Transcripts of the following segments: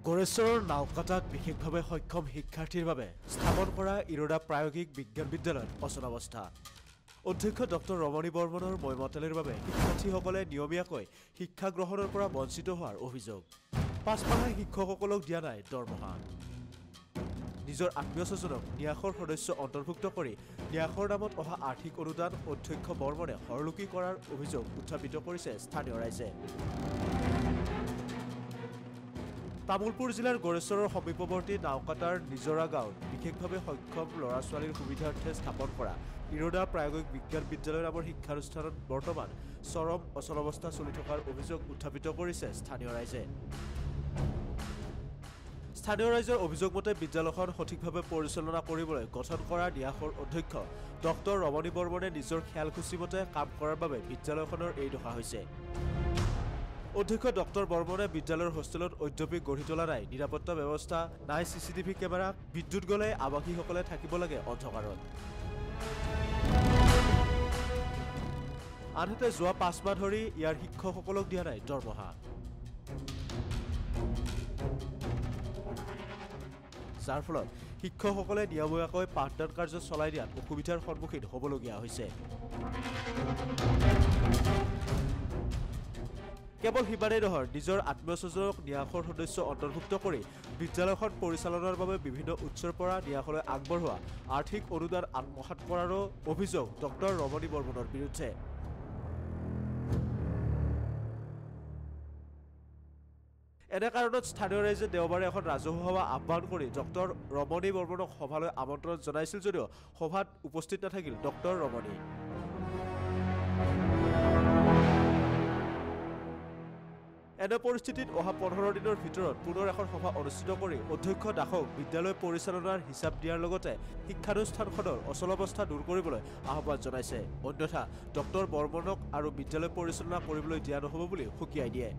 গড়েশ্বৰৰ নাওকাটাত বিশেষভাৱে সক্ষম শিক্ষাৰ্থীৰ বাবে স্থাপন কৰা ইৰোডা প্ৰায়োগিক বিজ্ঞান বিদ্যালয়ত অচলাৱস্থা। অধ্যক্ষ ডক্টৰ ৰমণী বৰ্মনৰ মৈমতালিৰ বাবে শিক্ষাৰ্থীসকলে নিয়মীয়াকৈ শিক্ষা গ্ৰহণৰ পৰা বঞ্চিত হোৱাৰ অভিযোগ। পাছ পঢ়াই শিক্ষকসকলক দিয়া নাই দৰমহা। নিজৰ আত্মীয় স্বজনক ন্যাসৰ সদস্য অন্তৰ্ভুক্ত কৰি ন্যাসৰ নামত অহা আৰ্থিক অনুদান অধ্যক্ষ বৰ্মনে হৰলুকি কৰাৰ অভিযোগ উত্থাপিত কৰিছে স্থানীয় ৰাইজে। তামুলপুৰ জিলাৰ গড়েশ্বৰৰ সমীপৱৰ্তী নাওকাটাৰ নিজৰা গাঁৱত বিশেষভাৱে সক্ষম ল'ৰা ছোৱালীৰ সুবিধাৰ্থে স্থাপন কৰা ইৰোডা প্ৰায়োগিক বিজ্ঞান বিদ্যালয় নামৰ শিক্ষানুষ্ঠানত বৰ্তমান চৰম অচলাৱস্থা চলি থকাৰ অভিযোগ উত্থাপিত কৰিছে স্থানীয় ৰাইজে। স্থানীয় ৰাইজৰ অভিযোগ মতে বিদ্যালয়খন সঠিকভাৱে পৰিচালনা কৰিবলৈ গঠন কৰা ন্যাসৰ অধ্যক্ষ ডক্টৰ ৰমণী বৰ্মনে নিজৰ খেয়ালখুচি মতে কাম কৰাৰ বাবে বিদ্যালয়খনৰ এই দশা হৈছে। অধ্যক্ষ ডক্টৰ বৰ্মনে বিদ্যালয়ৰ হোষ্টেলত ঔদ্যোগিক গঢ়ি তোলা নাই নিৰাপত্তা ব্যৱস্থা, নাই CCTV কেমেৰা, বিদ্যুৎ গ'লে আৱাসীসকলে থাকিব লাগে অন্ধকাৰত। আনহাতে যোৱা 5 মাহ ধৰি ইয়াৰ শিক্ষকসকলক দিয়া নাই দৰমহা। যাৰ ফলত শিক্ষকসকলে নিয়মীয়াকৈ পাঠদান কাৰ্য চলাই দিয়াত অসুবিধাৰ সন্মুখীন হ'বলগীয়া হৈছে। কেৱল সিমানেই নহয়, নিজৰ আত্মীয় স্বজনক ন্যাসৰ সদস্য অন্তৰ্ভুক্ত কৰি বিদ্যালয়খন পৰিচালনাৰ বাবে বিভিন্ন উৎসৰ পৰা ন্যাসলৈ আগবঢ়োৱা আৰ্থিক অনুদান আত্মসাৎ কৰাৰো অভিযোগ ডক্টৰ ৰমণী বৰ্মনৰ বিৰুদ্ধে। এনে কাৰণত স্থানীয় ৰাইজে দেওবাৰে এখন ৰাজহুৱা সভা আহ্বান কৰি ডক্টৰ ৰমণী বৰ্মনক সভালৈ আমন্ত্ৰণ জনাইছিল যদিও সভাত উপস্থিত নাথাকিল ডক্টৰ ৰমণী। এনে পৰিস্থিতিত অহা 15 দিনৰ ভিতৰত পুনৰ এখন সভা অনুষ্ঠিত কৰি অধ্যক্ষ দাসক বিদ্যালয় পৰিচালনাৰ হিচাপ দিয়াৰ লগতে শিক্ষানুষ্ঠানখনৰ অচলাৱস্থা দূৰ কৰিবলৈ আহ্বান জনাইছে। অন্যথা ডক্টৰ বৰ্মনক আৰু বিদ্যালয় পৰিচালনা কৰিবলৈ দিয়া নহ'ব বুলি সকীয়াই দিয়ে।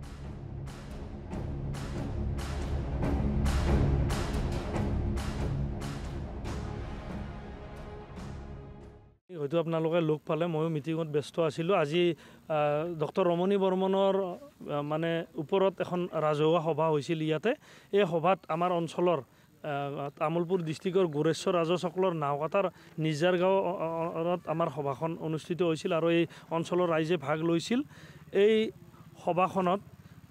হয়তো আপোনালোকে লোক পালে, ময়ো মিটিঙত ব্যস্ত আছিলোঁ। আজি ডক্টৰ ৰমণী বৰ্মনৰ মানে ওপৰত এখন ৰাজহুৱা সভা হৈছিল ইয়াতে। এই সভাত আমাৰ অঞ্চলৰ তামুলপুৰ ডিষ্ট্ৰিক্টৰ গড়েশ্বৰ ৰাজচক্ৰৰ নাওকাটাৰ নিজাৰ গাঁৱত আমাৰ সভাখন অনুষ্ঠিত হৈছিল আৰু এই অঞ্চলৰ ৰাইজে ভাগ লৈছিল। এই সভাখনত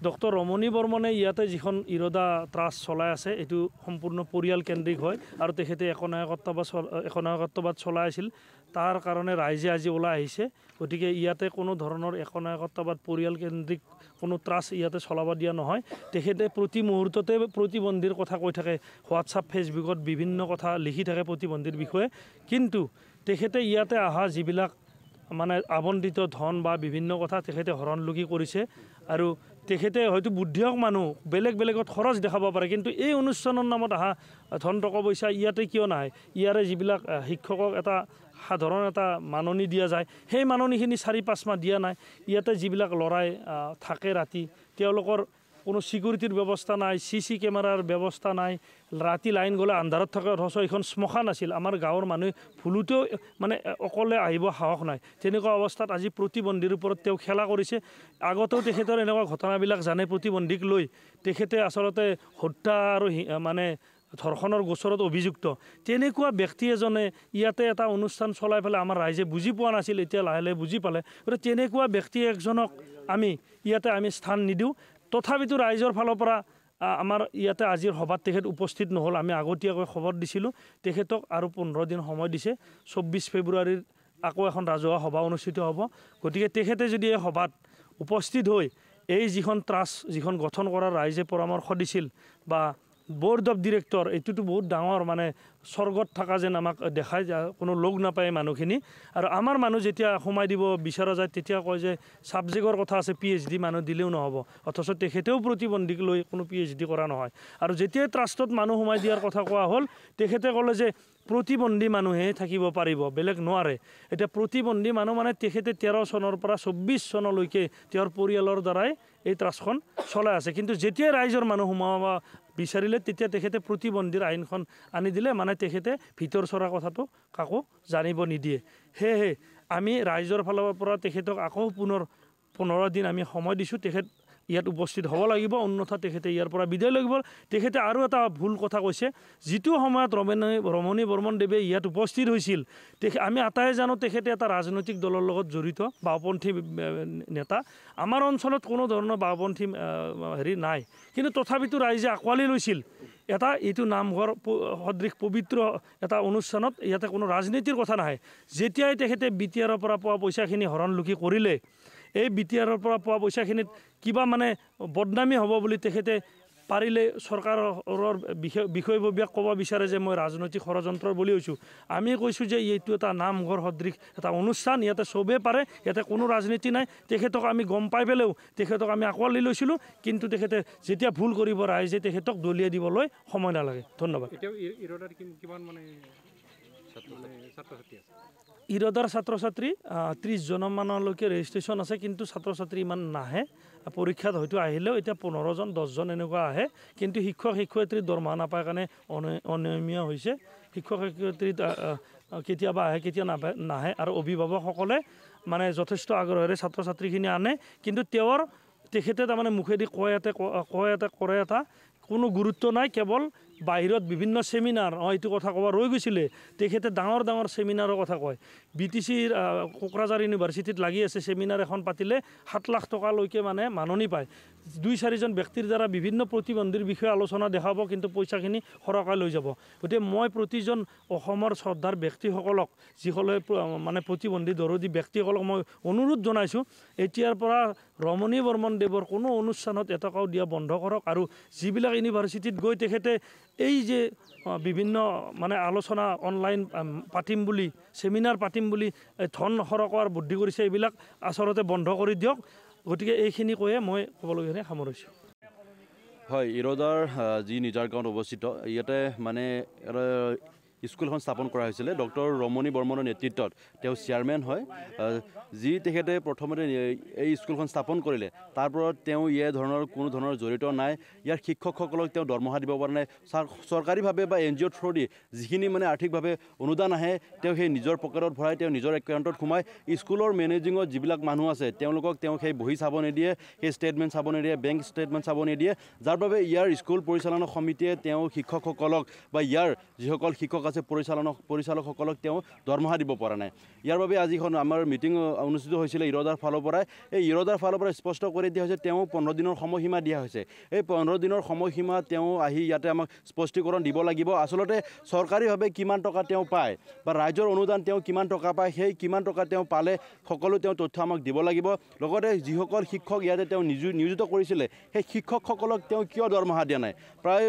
ডক্টৰ ৰমণী বৰ্মনে ইয়াতে যিখন ইৰোডা ট্ৰাষ্ট চলাই আছে এইটো সম্পূৰ্ণ পৰিয়ালকেন্দ্ৰিক হয় আৰু তেখেতে একনায়কত্ববাদ চলাই আছিল। তাৰ কাৰণে ৰাইজে আজি ওলাই আহিছে। গতিকে ইয়াতে কোনো ধৰণৰ একনায়কত্ববাদ পৰিয়ালকেন্দ্ৰিক কোনো ট্ৰাষ্ট ইয়াতে চলাব দিয়া নহয়। তেখেতে প্ৰতি মুহূৰ্ততে প্ৰতিবন্ধীৰ কথা কৈ থাকে, হোৱাটছআপ ফেচবুকত বিভিন্ন কথা লিখি থাকে প্ৰতিবন্ধীৰ বিষয়ে। কিন্তু তেখেতে ইয়াতে অহা যিবিলাক মানে আবণ্টিত ধন বা বিভিন্ন কথা তেখেতে হৰণলুকি কৰিছে আৰু তেখেতে হয়তো বুদ্ধিয়ক মানুহ, বেলেগত খৰচ দেখাব পাৰে, কিন্তু এই অনুষ্ঠানৰ নামত অহা ধন টকা পইচা ইয়াতে কিয় নাহে? ইয়াৰে যিবিলাক শিক্ষকক এটা সাধাৰণ এটা মাননি দিয়া যায়, সেই মাননিখিনি 4-5 মাহ দিয়া নাই। ইয়াতে যিবিলাক ল'ৰাই থাকে ৰাতি, তেওঁলোকৰ কোনো ছিকিউৰিটিৰ ব্যৱস্থা নাই, CC কেমেৰাৰ ব্যৱস্থা নাই। ৰাতি লাইন গ'লে আন্ধাৰত থাকে, অথচ এইখন শ্মশান আছিল। আমাৰ গাঁৱৰ মানুহে ভুলতেও মানে অকলে আহিব সাহস নাই। তেনেকুৱা অৱস্থাত আজি প্ৰতিবন্ধীৰ ওপৰত তেওঁ খেলা কৰিছে। আগতেও তেখেতৰ এনেকুৱা ঘটনাবিলাক জানে। প্ৰতিবন্ধীক লৈ তেখেতে আচলতে হত্যা আৰু মানে ধৰ্ষণৰ গোচৰত অভিযুক্ত। তেনেকুৱা ব্যক্তি এজনে ইয়াতে এটা অনুষ্ঠান চলাই পেলাই আমাৰ ৰাইজে বুজি পোৱা নাছিল, এতিয়া লাহে লাহে বুজি পালে। গতিকে তেনেকুৱা ব্যক্তি একজনক আমি স্থান নিদিওঁ। তথাপিতো ৰাইজৰ ফালৰ পৰা আমাৰ ইয়াতে আজিৰ সভাত তেখেত উপস্থিত নহ'ল। আমি আগতীয়াকৈ খবৰ দিছিলোঁ। তেখেতক আৰু 15 দিন সময় দিছে। 24 ফেব্ৰুৱাৰীৰ আকৌ এখন ৰাজহুৱা সভা অনুষ্ঠিত হ'ব। গতিকে তেখেতে যদি এই সভাত উপস্থিত হৈ এই যিখন ট্ৰাষ্ট যিখন গঠন কৰাৰ ৰাইজে পৰামৰ্শ দিছিল বা বৰ্ড অফ ডিৰেক্টৰ, এইটোতো বহুত ডাঙৰ মানে স্বৰ্গত থকা যেন আমাক দেখায়, কোনো লগ নাপায় মানুহখিনি। আৰু আমাৰ মানুহ যেতিয়া সোমাই দিব বিচৰা যায় তেতিয়া কয় যে ছাবজেক্টৰ কথা আছে, PhD মানুহ দিলেও নহ'ব। অথচ তেখেতেও প্ৰতিবন্ধীক লৈ কোনো PhD কৰা নহয়। আৰু যেতিয়াই ট্ৰাষ্টত মানুহ সোমাই দিয়াৰ কথা কোৱা হ'ল, তেখেতে ক'লে যে প্ৰতিবন্ধী মানুহে থাকিব পাৰিব, বেলেগ নোৱাৰে। এতিয়া প্ৰতিবন্ধী মানুহ মানে তেখেতে 13 চনৰ পৰা 24 চনলৈকে তেওঁৰ পৰিয়ালৰ দ্বাৰাই এই ট্ৰাষ্টখন চলাই আছে। কিন্তু যেতিয়াই ৰাইজৰ মানুহ সোমাব বিচাৰিলে তেতিয়া তেখেতে প্ৰতিবন্ধীৰ আইনখন আনি দিলে, মানে তেখেতে ভিতৰ চৰা কথাটো কাকো জানিব নিদিয়ে। সেয়েহে আমি ৰাইজৰ ফালৰ পৰা তেখেতক আকৌ পুনৰ 15 দিন আমি সময় দিছোঁ। তেখেত ইয়াত উপস্থিত হ'ব লাগিব, অন্যথা তেখেতে ইয়াৰ পৰা বিদায় লাগিব। তেখেতে আৰু এটা ভুল কথা কৈছে, যিটো সময়ত ৰমণী বৰ্মনদেৱে ইয়াত উপস্থিত হৈছিল, আমি আটাই জানো তেখেতে এটা ৰাজনৈতিক দলৰ লগত জড়িত, বাওঁপন্থী নেতা। আমাৰ অঞ্চলত কোনো ধৰণৰ বাওঁপন্থী নাই, কিন্তু তথাপিতো ৰাইজে আঁকোৱালি লৈছিল এইটো নামঘৰ সদৃশ পবিত্ৰ এটা অনুষ্ঠানত ইয়াতে কোনো ৰাজনীতিৰ কথা নাহে। যেতিয়াই তেখেতে BTR-ৰ পৰা পোৱা পইচাখিনি হৰণলুকি কৰিলে, এই BTR-ৰ পৰা পোৱা পইচাখিনিত কিবা মানে বদনামী হ'ব বুলি তেখেতে পাৰিলে চৰকাৰৰ বিষয়ববীয়াক ক'ব বিচাৰে যে মই ৰাজনৈতিক ষড়যন্ত্ৰৰ বুলি হৈছোঁ। আমি কৈছোঁ যে এইটো এটা নামঘৰ সদৃশ এটা অনুষ্ঠান, ইয়াতে চবেই পাৰে, ইয়াতে কোনো ৰাজনীতি নাই। তেখেতক আমি গম পাই পেলাইও তেখেতক আমি আঁকোৱালি লৈছিলোঁ, কিন্তু তেখেতে যেতিয়া ভুল কৰিব ৰাইজে তেখেতক দলিয়াই দিবলৈ সময় নালাগে। ধন্যবাদ। ইৰদাৰ ছাত্ৰ ছাত্ৰী 30জনমানলৈকে ৰেজিষ্ট্ৰেশ্যন আছে, কিন্তু ছাত্ৰ ছাত্ৰী ইমান নাহে। পৰীক্ষাত হয়তো আহিলেও এতিয়া 15জন 10জন এনেকুৱা আহে, কিন্তু শিক্ষক শিক্ষয়িত্ৰীৰ দৰমহা নাপায় কাৰণে অনিয়মীয়া হৈছে। শিক্ষক শিক্ষয়িত্ৰী কেতিয়াবা আহে, কেতিয়া নাহে, আৰু অভিভাৱকসকলে মানে যথেষ্ট আগ্ৰহেৰে ছাত্ৰ ছাত্ৰীখিনি আনে, কিন্তু তেখেতে তাৰমানে মুখেদি কয় এটা কৰে এটা, কোনো গুৰুত্ব নাই। কেৱল বাহিৰত বিভিন্ন চেমিনাৰ, এইটো কথা ক'ব ৰৈ গৈছিলে, তেখেতে ডাঙৰ ডাঙৰ চেমিনাৰৰ কথা কয়। BTCৰ কোকৰাঝাৰ ইউনিভাৰ্চিটিত লাগি আছে, চেমিনাৰ এখন পাতিলে 7 লাখ টকালৈকে মানে মাননি পায়। 2-4জন ব্যক্তিৰ দ্বাৰা বিভিন্ন প্ৰতিবন্ধীৰ বিষয়ে আলোচনা দেখাব, কিন্তু পইচাখিনি সৰহকৈ লৈ যাব। গতিকে মই প্ৰতিজন অসমৰ শ্ৰদ্ধাৰ ব্যক্তিসকলক, যিসকলে মানে প্ৰতিবন্ধী দৰদী ব্যক্তিসকলক মই অনুৰোধ জনাইছোঁ, এতিয়াৰ পৰা ৰমণী বৰ্মনদেৱৰ কোনো অনুষ্ঠানত এটকাও দিয়া বন্ধ কৰক। আৰু যিবিলাক ইউনিভাৰ্চিটিত গৈ তেখেতে এই যে বিভিন্ন মানে আলোচনা অনলাইন পাতিম বুলি, চেমিনাৰ পাতিম বুলি ধন সৰকোৱাৰ বুদ্ধি কৰিছে, এইবিলাক আচলতে বন্ধ কৰি দিয়ক। গতিকে এইখিনি কৈয়ে মই ক'বলগীয়া সামৰিছোঁ। হয়, ইৰদাৰ যি নিজাৰ গাঁৱত অৱস্থিত, ইয়াতে মানে স্কুলখন স্থাপন কৰা হৈছিলে ডক্টৰ ৰমণী বৰ্মনৰ নেতৃত্বত। তেওঁ চেয়াৰমেন হয়। যি তেখেতে প্ৰথমতে এই স্কুলখন স্থাপন কৰিলে, তাৰ পৰা তেওঁ ধৰণৰ কোনো ধৰণৰ জড়িত নাই। ইয়াৰ শিক্ষকসকলক তেওঁ দৰমহা দিব পৰা নাই। চৰকাৰীভাৱে বা NGO থ্ৰুদি যিখিনি মানে আৰ্থিকভাৱে অনুদান আহে, তেওঁ সেই নিজৰ পকেটত ভৰাই, তেওঁ নিজৰ একাউণ্টত সোমাই। স্কুলৰ মেনেজিঙত যিবিলাক মানুহ আছে, তেওঁলোকক তেওঁ সেই বহি চাব নিদিয়ে, সেই ষ্টেটমেণ্ট চাব নিদিয়ে, বেংক ষ্টেটমেণ্ট চাব নিদিয়ে, যাৰ বাবে ইয়াৰ স্কুল পৰিচালনা সমিতিয়ে তেওঁ শিক্ষকসকলক বা ইয়াৰ যিসকল শিক্ষক পৰিচালকসকলক তেওঁ দৰমহা দিব পৰা নাই। ইয়াৰ বাবে আজিখন আমাৰ মিটিং অনুষ্ঠিত হৈছিলে ইৰদাৰ ফালৰ পৰাই। এই ইৰদাৰ ফালৰ পৰা স্পষ্ট কৰি দিয়া হৈছে, তেওঁ 15 দিনৰ সময়সীমা দিয়া হৈছে। এই 15 দিনৰ সময়সীমা তেওঁ আহি ইয়াতে আমাক স্পষ্টীকৰণ দিব লাগিব। আচলতে চৰকাৰীভাৱে কিমান টকা তেওঁ পায় বা ৰাইজৰ অনুদান তেওঁ কিমান টকা পায়, সেই কিমান টকা তেওঁ পালে সকলো তেওঁ তথ্য আমাক দিব লাগিব। লগতে যিসকল শিক্ষক ইয়াতে তেওঁ নিয়োজিত কৰিছিলে, সেই শিক্ষকসকলক তেওঁ কিয় দৰমহা দিয়া নাই? প্ৰায়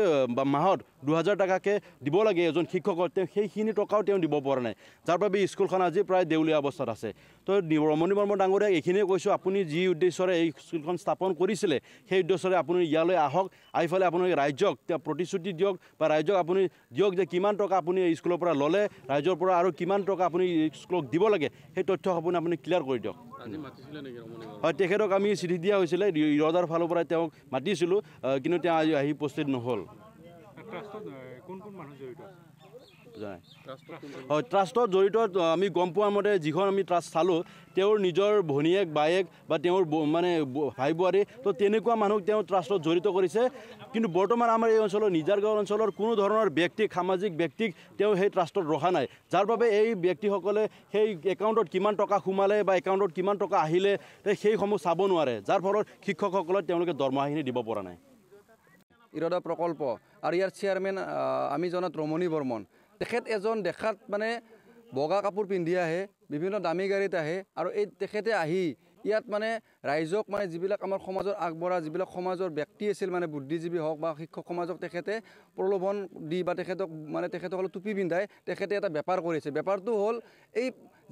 মাহত 2000 টকাকৈ দিব লাগে এজন শিক্ষকৰ, তেওঁ সেইখিনি টকাও তেওঁ দিব পৰা নাই, যাৰ বাবে স্কুলখন আজি প্ৰায় দেউলীয়া অৱস্থাত আছে। তো ৰমণী বৰ্মন ডাঙৰীয়াক এইখিনিয়ে কৈছোঁ, আপুনি যি উদ্দেশ্যৰে এই স্কুলখন স্থাপন কৰিছিলে, সেই উদ্দেশ্যৰে আপুনি ইয়ালৈ আহক, আহি পেলাই আপুনি ৰাইজক তেওঁ প্ৰতিশ্ৰুতি দিয়ক, বা ৰাইজক আপুনি দিয়ক যে কিমান টকা আপুনি এই স্কুলৰ পৰা ল'লে, ৰাইজৰ পৰা আৰু কিমান টকা আপুনি স্কুলক দিব লাগে, সেই তথ্য আপুনি ক্লিয়াৰ কৰি দিয়ক। হয়, তেখেতক আমি চিঠি দিয়া হৈছিলে, ইৰদাৰ ফালৰ পৰা তেওঁক মাতিছিলোঁ, কিন্তু তেওঁ আজি আহি উপস্থিত নহ'ল। হয়, ট্ৰাষ্টত জড়িত আমি গম পোৱা মতে যিখন আমি ট্ৰাষ্ট চালোঁ, তেওঁৰ নিজৰ ভনীয়েক বায়েক বা তেওঁৰ মানে ভাই বোৱাৰী, তো তেনেকুৱা মানুহ তেওঁ ট্ৰাষ্টত জড়িত কৰিছে। কিন্তু বৰ্তমান আমাৰ এই অঞ্চলৰ নিজাৰ গাঁও অঞ্চলৰ কোনো ধৰণৰ ব্যক্তিক, সামাজিক ব্যক্তিক তেওঁ সেই ট্ৰাষ্টত ৰখা নাই, যাৰ বাবে এই ব্যক্তিসকলে সেই একাউণ্টত কিমান টকা সোমালে বা একাউণ্টত কিমান টকা আহিলে সেইসমূহ চাব নোৱাৰে, যাৰ ফলত শিক্ষকসকলক তেওঁলোকে দৰমহাখিনি দিব পৰা নাই। ইৰদা প্ৰকল্প আৰু ইয়াৰ চেয়াৰমেন আমি জনাত ৰমণী বৰ্মন। তেখেত এজন দেখাত মানে বগা কাপোৰ পিন্ধি আহে, বিভিন্ন দামী গাড়ীত আহে, আৰু তেখেতে আহি ইয়াত মানে ৰাইজক মানে যিবিলাক আমাৰ সমাজৰ আগবঢ়া যিবিলাক সমাজৰ ব্যক্তি আছিল, মানে বুদ্ধিজীৱী হওক বা শিক্ষক সমাজক তেখেতে প্ৰলোভন দি বা তেখেতসকলক টুপি পিন্ধাই তেখেতে এটা বেপাৰ কৰিছে। বেপাৰটো হ'ল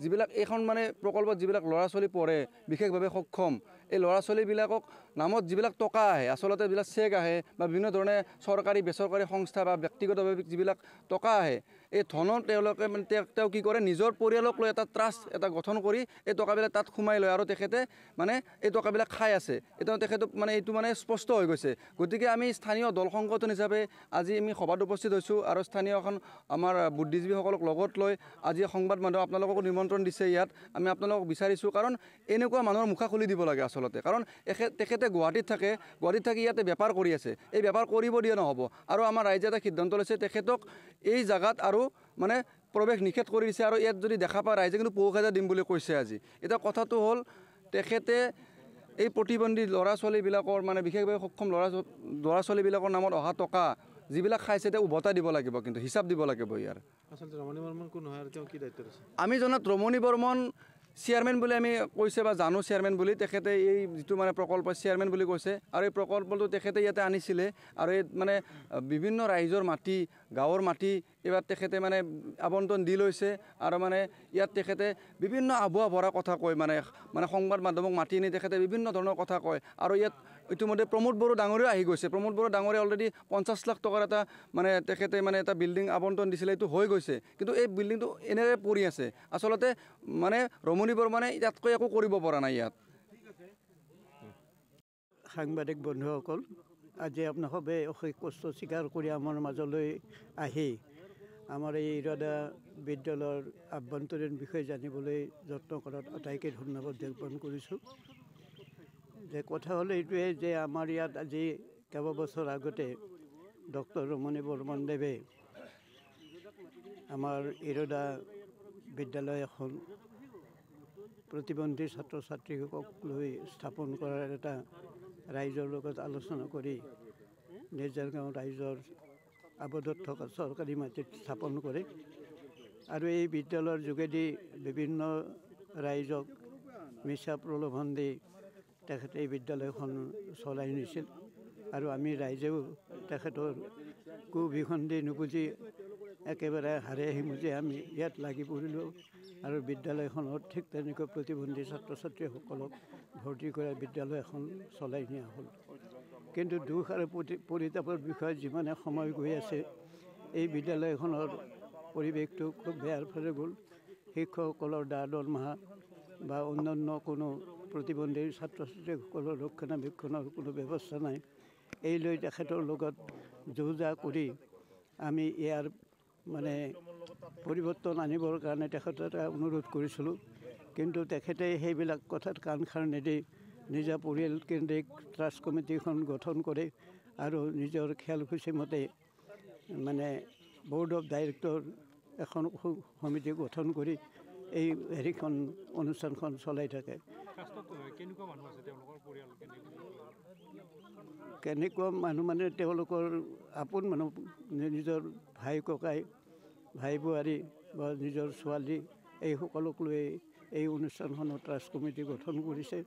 যিবিলাক এইখন মানে প্ৰকল্পত যিবিলাক ল'ৰা ছোৱালী পঢ়ে, বিশেষভাৱে সক্ষম, এই ল'ৰা ছোৱালীবিলাকক নামত যিবিলাক টকা আহে, আচলতে যিবিলাক চেক আহে বা বিভিন্ন ধৰণে চৰকাৰী বেচৰকাৰী সংস্থা বা ব্যক্তিগতভাৱে যিবিলাক টকা আহে, এই ধনৰ তেওঁলোকে মানে তেওঁ কি কৰে নিজৰ পৰিয়ালক লৈ এটা ট্ৰাষ্ট এটা গঠন কৰি এই টকাবিলাক তাত সোমাই লয় আৰু তেখেতে মানে এই টকাবিলাক খাই আছে এতিয়া তেখেতক মানে এইটো মানে স্পষ্ট হৈ গৈছে গতিকে আমি স্থানীয় দল সংগঠন হিচাপে আজি আমি সভাত উপস্থিত হৈছোঁ আৰু স্থানীয় এখন আমাৰ বুদ্ধিজীৱীসকলক লগত লৈ আজি সংবাদ মাধ্যম আপোনালোককো নিমন্ত্ৰণ দিছে ইয়াত আমি আপোনালোকক বিচাৰিছোঁ কাৰণ এনেকুৱা মানুহৰ মুখা খুলি দিব লাগে আচলতে কাৰণ তেখেতে গুৱাহাটীত থাকি ইয়াতে বেপাৰ কৰি আছে এই বেপাৰ কৰিব দিয়া নহ'ব আৰু আমাৰ ৰাইজে এটা সিদ্ধান্ত লৈছে তেখেতক এই জাগাত আৰু মানে প্ৰৱেশ নিষেধ কৰি দিছে আৰু ইয়াত যদি দেখা পায় ৰাইজে কিন্তু ৫,০০০ দিম বুলি কৈছে আজি এতিয়া কথাটো হ'ল তেখেতে এই প্ৰতিবন্ধী ল'ৰা ছোৱালীবিলাকৰ মানে বিশেষভাৱে সক্ষম ল'ৰা ছোৱালীবিলাকৰ নামত অহা টকা যিবিলাক খাইছে তেওঁ উভতাই দিব লাগিব কিন্তু হিচাপ দিব লাগিব ইয়াৰ আচলতে ৰমণী বৰ্মন কোন হয় আৰু তেওঁ কি দায়িত্ব আছে আমি জনাত ৰমণী বৰ্মন চেয়াৰমেন বুলি আমি কৈছে বা জানো চেয়াৰমেন বুলি তেখেতে এই যিটো মানে প্ৰকল্প চেয়াৰমেন বুলি কৈছে আৰু এই প্ৰকল্পটো তেখেতে ইয়াতে আনিছিলে আৰু এই মানে বিভিন্ন ৰাইজৰ মাটি গাঁৱৰ মাটি এইবাৰ তেখেতে মানে আবণ্টন দি লৈছে আৰু মানে ইয়াত তেখেতে বিভিন্ন আভুৱা ভৰা কথা কয় মানে সংবাদ মাধ্যমক মাতি আনি তেখেতে বিভিন্ন ধৰণৰ কথা কয় আৰু ইয়াত ইতিমধ্যে প্ৰমোদ বড়ো ডাঙৰীয়া আহি গৈছে প্ৰমোদ বড়ো ডাঙৰীয়া অলৰেডি 50 লাখ টকাৰ এটা মানে তেখেতে মানে এটা বিল্ডিং আবণ্টন দিছিলে এইটো হৈ গৈছে কিন্তু এই বিল্ডিংটো এনেদৰে পৰি আছে আচলতে মানে ৰমণী বৰ্মনে ইয়াতকৈ একো কৰিব পৰা নাই ইয়াত সাংবাদিক বন্ধুসকল আজি আপোনালোকে অশেষ কষ্ট স্বীকাৰ কৰি আমাৰ মাজলৈ আহি আমাৰ এই ইৰদা বিদ্যালয়ৰ আভ্যন্তৰীণ বিষয়ে জানিবলৈ যত্ন কৰাত আটাইকে ধন্যবাদ জ্ঞাপন কৰিছোঁ যে কথা হ'ল এইটোৱে যে আমাৰ ইয়াত আজি কেইবাবছৰ আগতে ডক্টৰ ৰমণী বৰ্মনদেৱে আমাৰ ইৰদা বিদ্যালয় এখন প্ৰতিবন্ধী ছাত্ৰ ছাত্ৰীসকলক লৈ স্থাপন কৰাৰ এটা ৰাইজৰ লগত আলোচনা কৰি নিজৰ গাঁও ৰাইজৰ আবদ্ধত থকা চৰকাৰী মাটিত স্থাপন কৰে আৰু এই বিদ্যালয়ৰ যোগেদি বিভিন্ন ৰাইজক মিছা প্ৰলোভন দি তেখেতে এই বিদ্যালয়খন চলাই নিছিল আৰু আমি ৰাইজেও তেখেতৰ কুভিখণ্ডি নুবুজি একেবাৰে হাৰে সিমুজি আমি ইয়াত লাগি পৰিলোঁ আৰু বিদ্যালয়খনত ঠিক তেনেকৈ প্ৰতিবন্ধী ছাত্ৰ ছাত্ৰীসকলক ভৰ্তি কৰা বিদ্যালয় এখন চলাই নিয়া হ'ল কিন্তু দুখ আৰু পৰিতাপৰ বিষয়ে যিমানে সময় গৈ আছে এই বিদ্যালয়খনৰ পৰিৱেশটো খুব বেয়াৰ ফালে গ'ল শিক্ষকসকলৰ দৰমহা বা অন্যান্য কোনো প্ৰতিবন্ধী ছাত্ৰ ছাত্ৰীসকলৰ ৰক্ষণাবেক্ষণৰ কোনো ব্যৱস্থা নাই এই লৈ তেখেতৰ লগত যুঁজা কৰি আমি ইয়াৰ মানে পৰিৱৰ্তন আনিবৰ কাৰণে তেখেতৰ এটা অনুৰোধ কৰিছিলোঁ কিন্তু তেখেতে সেইবিলাক কথাত কাণ খাৰ নিদি নিজা পৰিয়াল কেন্দ্ৰিক ট্ৰাষ্ট কমিটিখন গঠন কৰে আৰু নিজৰ খেয়াল খুচিমতে মানে বৰ্ড অফ ডাইৰেক্টৰ এখন সমিতি গঠন কৰি এই হেৰিখন অনুষ্ঠানখন চলাই থাকে কেনেকুৱা মানুহ মানে তেওঁলোকৰ আপোন মানুহ নিজৰ ভাই ককাই ভাই বোৱাৰী বা নিজৰ ছোৱালী এইসকলক লৈ এই অনুষ্ঠানখনৰ ট্ৰাষ্ট কমিটি গঠন কৰিছে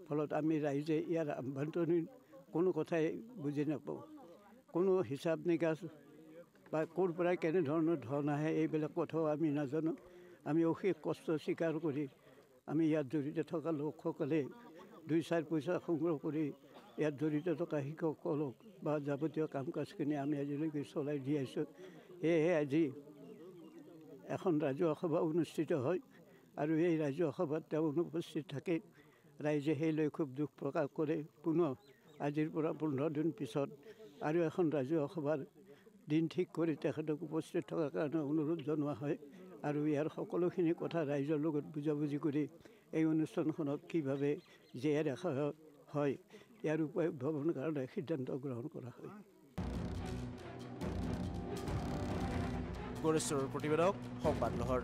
ফলত আমি ৰাইজে ইয়াৰ আভ্যন্তৰীণ কোনো কথাই বুজি নাপাওঁ কোনো হিচাপ নিকাচ বা ক'ৰ পৰা কেনেধৰণৰ ধন আহে এইবিলাক কথাও আমি নাজানো আমি অশেষ কষ্ট স্বীকাৰ কৰি আমি ইয়াত জড়িত থকা লোকসকলে 2-4 পইচা সংগ্ৰহ কৰি ইয়াত জড়িত থকা শিক্ষকসকলক বা যাৱতীয় কাম কাজখিনি আমি আজিলৈকে চলাই দি আহিছোঁ সেয়েহে আজি এখন ৰাজহুৱা সভা অনুষ্ঠিত হয় আৰু এই ৰাজহুৱা সভাত তেওঁ অনুপস্থিত থাকে ৰাইজে সেই লৈ খুব দুখ প্ৰকাশ কৰে পুনৰ আজিৰ পৰা 15 দিন পিছত আৰু এখন ৰাজহুৱা সভাৰ দিন ঠিক কৰি তেখেতক উপস্থিত থকাৰ কাৰণে অনুৰোধ জনোৱা হয় আৰু ইয়াৰ সকলোখিনি কথা ৰাইজৰ লগত বুজাবুজি কৰি এই অনুষ্ঠানখনক কিভাৱে জীয়াই ৰখা হয় ইয়াৰ উপায় উদ্ভাৱনৰ কাৰণে সিদ্ধান্ত গ্ৰহণ কৰা হয় গণেশ্বৰৰ প্ৰতিবেদক সংবাদ লহৰ।